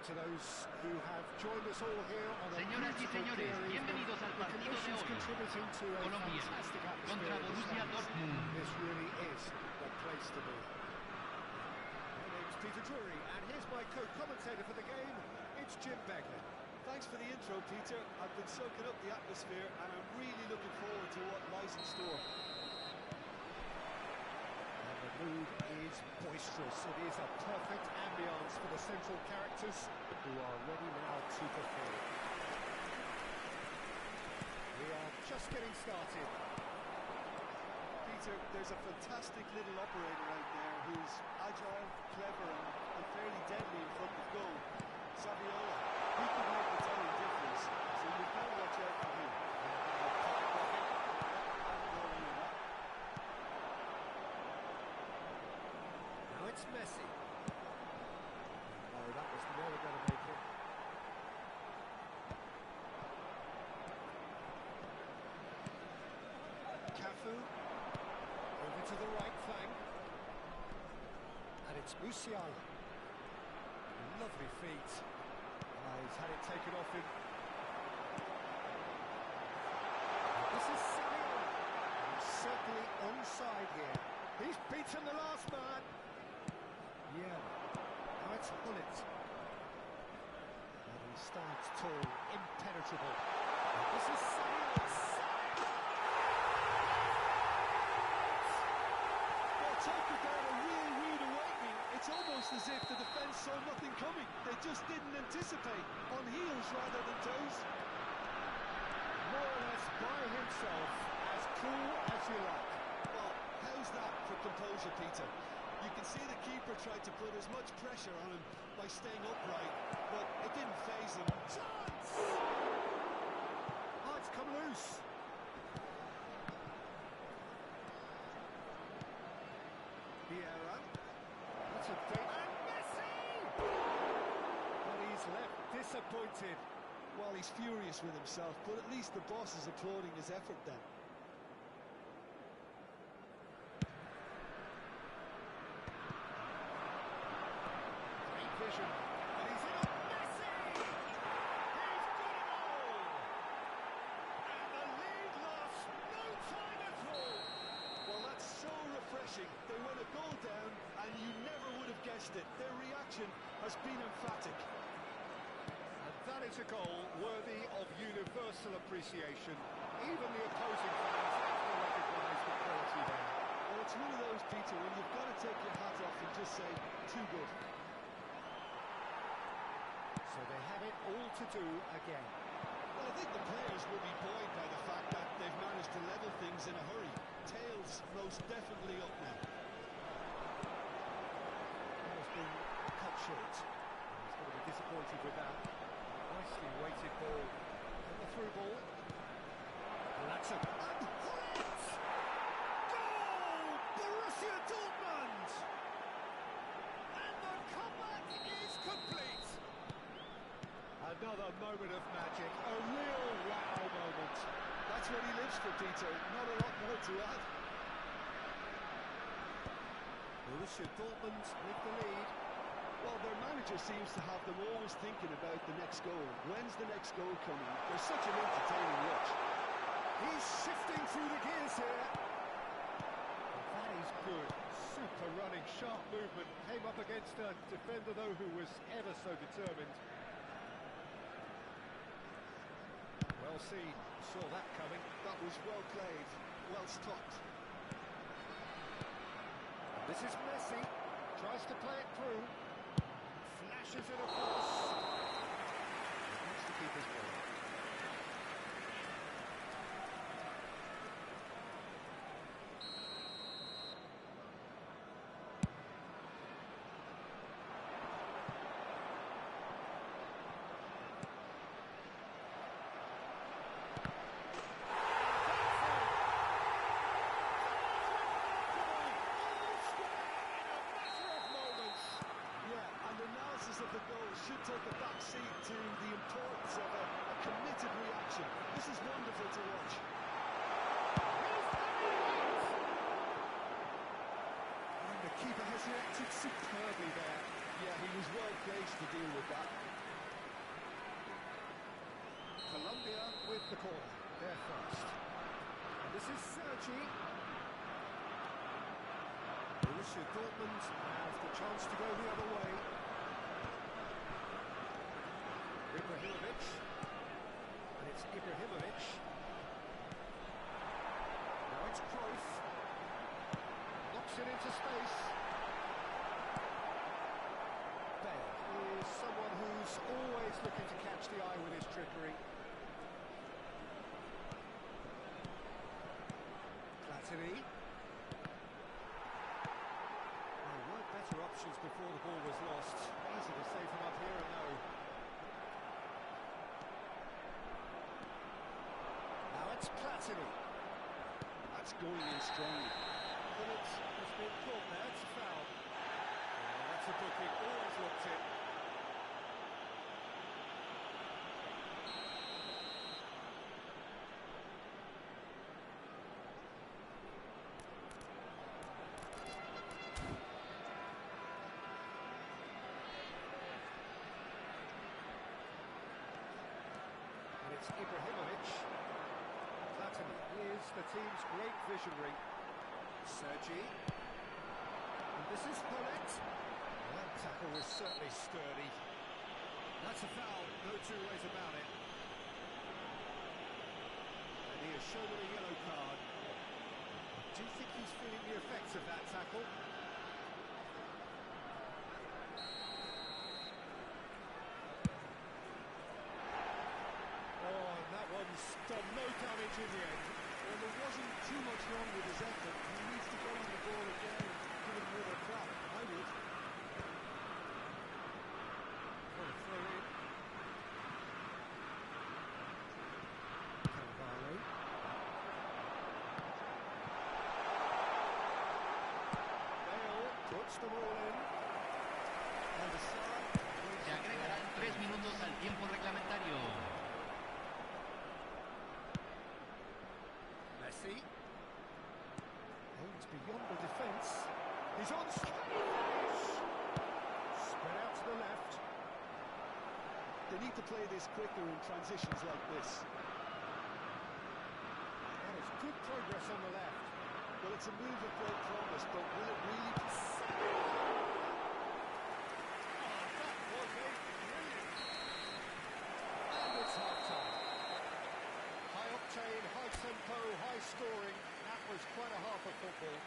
to those who have joined us all here on a Señoras y señores, bienvenidos al partido de hoy. Colombia contra Borussia Dortmund. This really is the place to be. My name's Peter Drury, and here's my co-commentator for the game. It's Jim Begley. Thanks for the intro, Peter. I've been soaking up the atmosphere, and I'm really looking forward to what lies in store. And the mood is boisterous. It is a perfect ambience for the central characters who are ready now to perform. We are just getting started. Peter, there's a fantastic little operator out there who's agile, clever, and fairly deadly in front of goal. Saviola, he could make the telling difference, so you've got to watch out for him. Now it's Messi. Oh, that was never going to make it. Cafu, over to the right flank. And it's Musiala. Lovely feet. He's had it taken off him. This is Saviola. He's certainly onside here. He's beaten the last man. Yeah. Now it's Gullit. And he stands tall, impenetrable. This is Saviola. Well, talk about a real rude awakening. It's almost as if the defence saw nothing coming. They just didn't anticipate. On heels rather than toes. More or less by himself, as cool as you like. Well, how's that for composure, Peter? You can see the keeper tried to put as much pressure on him by staying upright, but it didn't faze him. Chance! Oh, it's come loose. Vieira. That's a big... And Messi! But he's left disappointed. Well, he's furious with himself, but at least the boss is applauding his effort then. Great vision. And he's in on Messi! He's got it all! And the lead lost no time at all. Well, that's so refreshing. They went a goal down, and you never would have guessed it. Their reaction has been emphatic. That is a goal worthy of universal appreciation. Even the opposing fans have to recognise the quality there. Well, it's one of those, Peter, when you've got to take your hat off and just say, too good. So they have it all to do again. Well, I think the players will be buoyed by the fact that they've managed to level things in a hurry. Tails most definitely up now. Has been cut short. He's going to be disappointed with that. Nicely weighted ball. And the through ball. And that's a... And Gullit! Goal! Borussia Dortmund! And the comeback is complete. Another moment of magic. A real wow moment. That's what he lives for, Peter. Not a lot more to add. Borussia Dortmund with the lead. Well, their manager seems to have them always thinking about the next goal. When's the next goal coming? They're such an entertaining watch. He's shifting through the gears here. That is good. Super running, sharp movement. Came up against a defender, though, who was ever so determined. Well seen. Saw that coming. That was well played. Well stopped. This is Messi. Tries to play it through. Flashes it across. That's the keeper's ball. Of the goal should take a back seat to the importance of a committed reaction. This is wonderful to watch. And the keeper has reacted superbly there. Yeah, he was well placed to deal with that. with the corner, there first. And this is Sergi. Borussia Dortmund have the chance to go the other way. Ibrahimovic. And it's Ibrahimovic. Now it's Cruyff. Knocks it into space. Bale is someone who's always looking to catch the eye with his trickery. Platini. There were better options before the ball was lost. Easy to save him up here and no. Now it's Platini. That's going in strongly. Gullit has been caught there, it's a foul. Yeah, that's a booking, always looked it. And it's Ibrahimovic. Platini is the team's great visionary. Sergi. And this is Gullit. That tackle was certainly sturdy. That's a foul, no two ways about it. And he has shown him a yellow card. Do you think he's feeling the effects of that tackle? Oh, and that one's done no damage in the end. Well, there wasn't too much wrong with his effort. He needs to get on the ball again and give it another crack. I would. What a throw in. Carvalho. Bale puts them all in. And the side. Se agregarán 3 minutos al tiempo reglamentario. Messi. Aims beyond the defence. He's on stage. Spread out to the left. They need to play this quicker in transitions like this. That is good progress on the left. Well, it's a move of great promise, but will it really... And it's half-time. High octane, high tempo, high scoring. That was quite a half of football.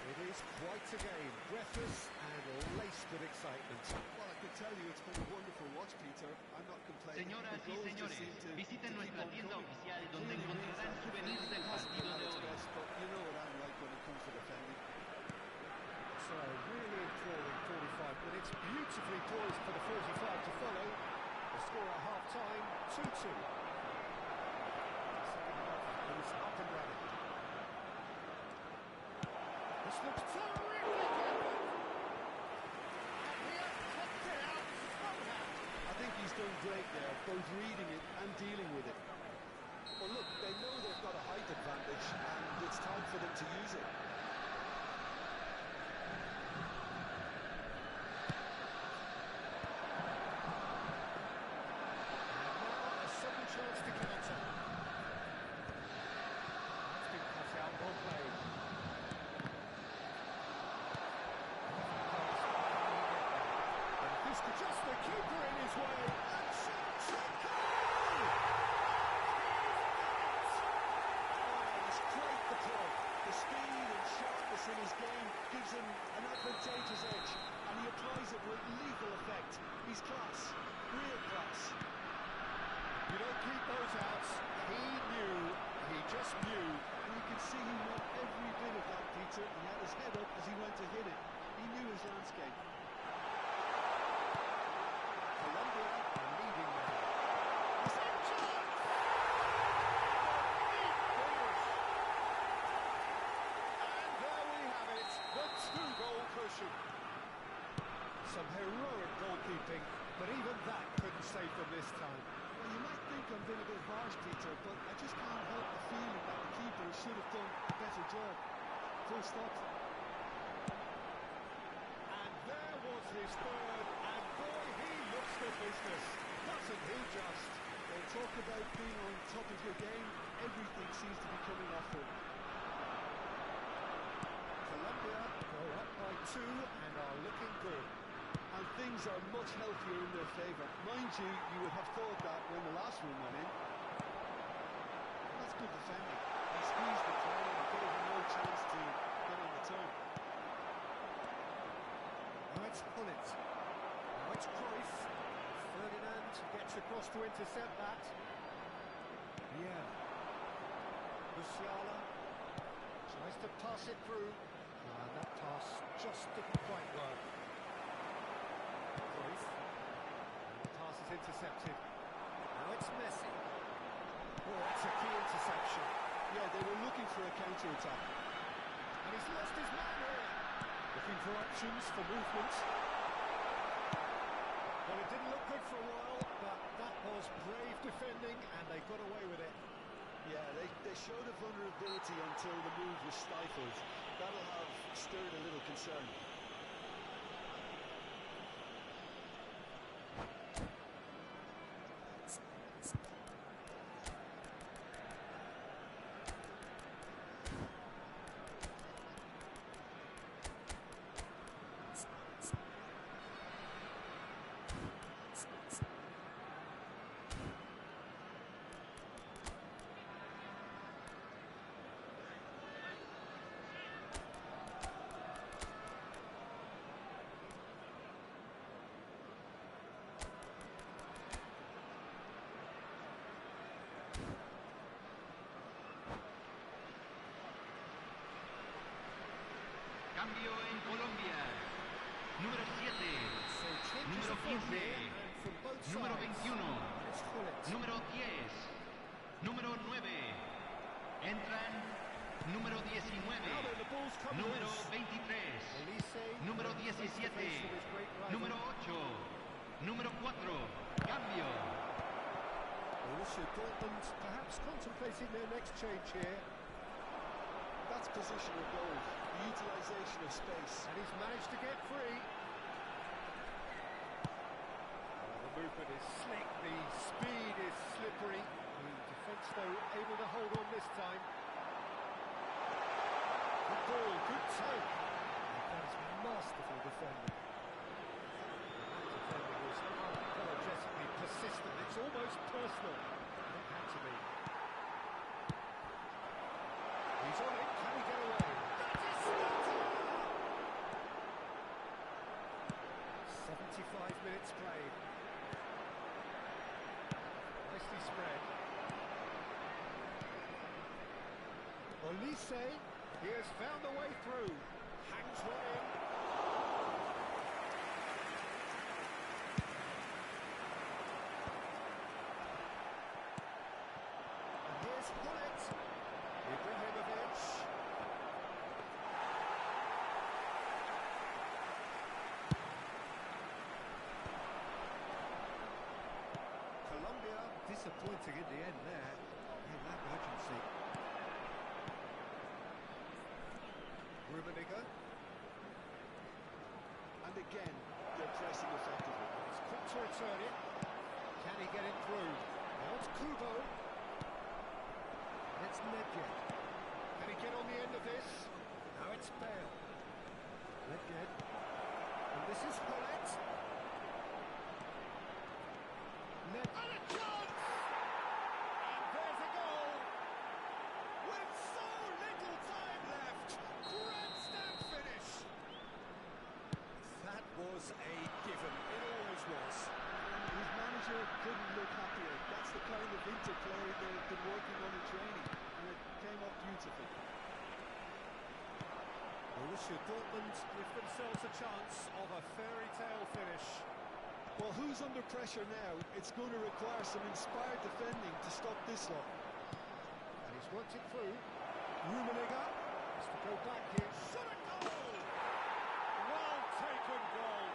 It is quite a game, breathless and laced with excitement. Well, I can tell you it's been a wonderful watch, Peter. I'm not complaining. Señoras y The goals just señores, seem to visiten keep nuestra on tienda coming. oficial donde Clearly encontrarán means that souvenirs del defending hasn't partido been de at its hoy. best, but you know what I'm like when it comes to defending. So really enthralling 45 minutes, beautifully poised for the 45 to follow. The score at half-time, 2-2. Second half is up and running. This looks terrific! And he has popped it out somehow. I think he's done great there, both reading it and dealing with it. Well, look, they know they've got a height advantage, and it's time for them to use it. Chance to counter. That's been cut out, well played. And this could just the keeper in his way. And shoots a goal! He's great the play. The speed and sharpness in his game gives him an advantageous edge, and he applies it with lethal effect. He's class, real class. You don't keep those outs. He knew, he just knew. And you can see he meant every bit of that, Peter. He had his head up as he went to hit it. He knew his landscape. Colombia leading now. And there we have it, the 2-goal cushion. Some heroic goalkeeping, but even that couldn't save them this time. Well, you might think I'm being a bit harsh, Peter, but I just can't help the feeling that the keeper should have done a better job. Full stop. And there was his third, and boy, he looks the business, doesn't he just? Well, talk about being on top of your game. Everything seems to be coming off him. Colombia go up by 2 and are looking good. And things are much healthier in their favour. Mind you, you would have thought that when the last one went in. And that's good defending. He squeezed the play and gave him no chance to get on the turn. Now it's Gullit. Now it's Cruyff. Ferdinand gets across to intercept that. Yeah. Musiala tries to pass it through. And that pass just didn't quite work. Cruyff. And the pass is intercepted. Now it's Messi. Oh, that's a key interception. Yeah, they were looking for a counter-attack. And he's lost his man here. Looking for options for movement. Well, it didn't look good for a while, but that was brave defending, and they got away with it. Yeah, they showed a vulnerability until the move was stifled. That'll have stirred a little concern. Cambio en Colombia. Número 7. Número 15. Número 21. Número 10. Número 9. Entran número 19. Número 23. Número 17. Número 8. Número 4. Cambio. Olise perhaps contemplating their next change here. That's positional goal, the utilisation of space. And he's managed to get free. The movement is slick, the speed is slippery. The defence, though, able to hold on this time. Good ball, good toe. That is masterful defending. That defending was unapologetically persistent. It's almost personal. It had to be. He's on it. Can he get away? That is spectacular! 75 minutes played. Nicely spread. Olise, he has found a way through. Hangs one in. And here's Gullit. Ibrahimovic. Colombia disappointing in the end there. They lack urgency. Remontada. And again, they're pressing effectively. It's quick to return it. Can he get it through? Now it's Kubo. It's Nedved. Can he get on the end of this? Now it's Bale. Nedved. And this is Gullit. And a chance! And there's a goal! With so little time left! Grandstand finish! That was a given. It always was. His manager couldn't look happier. That's the kind of interplay they've been working on in training, and it came off beautifully. Borussia Dortmund give themselves a chance of a fairy tale finish. Well, who's under pressure now? It's going to require some inspired defending to stop this lot. And he's worked it through. Remontada has to go back here. Shot a goal! Well taken goal.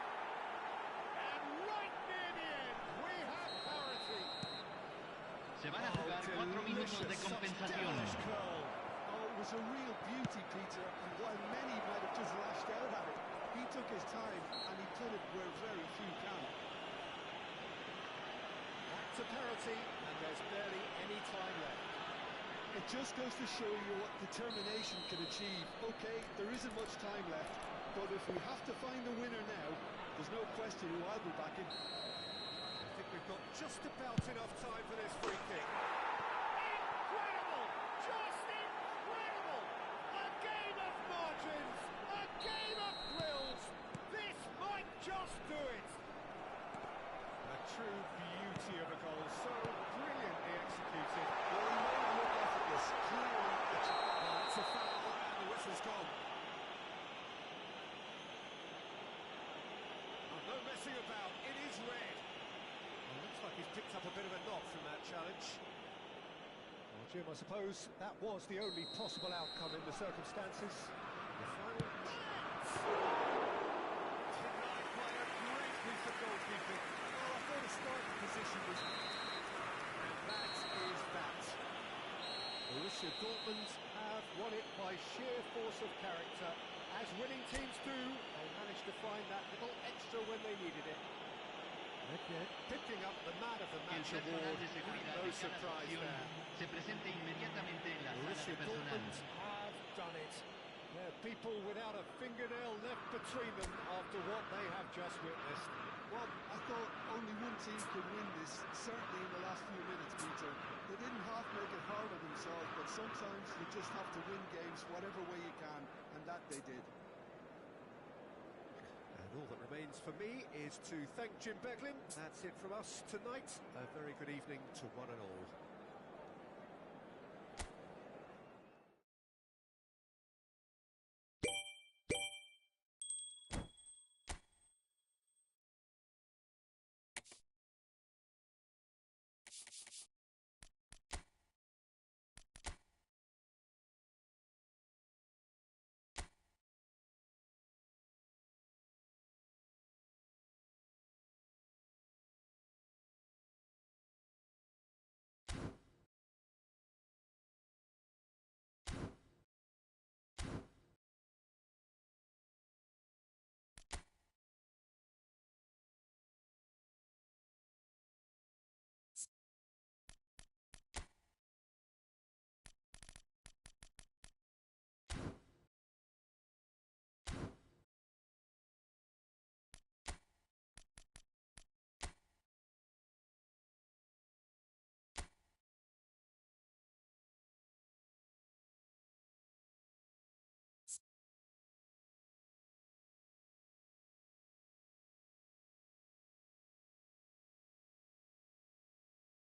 And right near the end, we have parity. Se van a jugar 4 minutos de compensación. Oh, it was a real beauty, Peter, and while many might have just lashed out at it, he took his time and he put it where very few can. That to parity, and there's barely any time left. It just goes to show you what determination can achieve. Okay, there isn't much time left, but if we have to find the winner now, there's no question who I'll be backing. I think we've got just about enough time for this free kick. Incredible! Just incredible! A game of margins! A game of thrills! This might just do it! A true beauty of a goal, so brilliantly executed. Well, he made it look effortless. Clearly, Well, it's a foul, and the whistle's gone. Oh, no messing about, it is red. Well, looks like he's picked up a bit of a knock from that challenge. Well, Jim, I suppose that was the only possible outcome in the circumstances. The final... Denied by a great piece of goalkeeping. Oh, I thought his starting position was... And that is that. Borussia Dortmund have won it by sheer force of character. As winning teams do, they managed to find that little extra when they needed it. Nedved picking up the man of the Que el match personal award. de seguridad No de cada surprise sección there. se presente inmediatamente en la sala Borussia de personal. Dortmund have done it. They're people without a fingernail left between them after what they have just witnessed. well, I thought only one team could win this, certainly in the last few minutes, Peter. They didn't half make it hard on themselves, but sometimes you just have to win games whatever way you can, and that they did. And all that remains for me is to thank Jim Beglin. That's it from us tonight. A very good evening to one and all.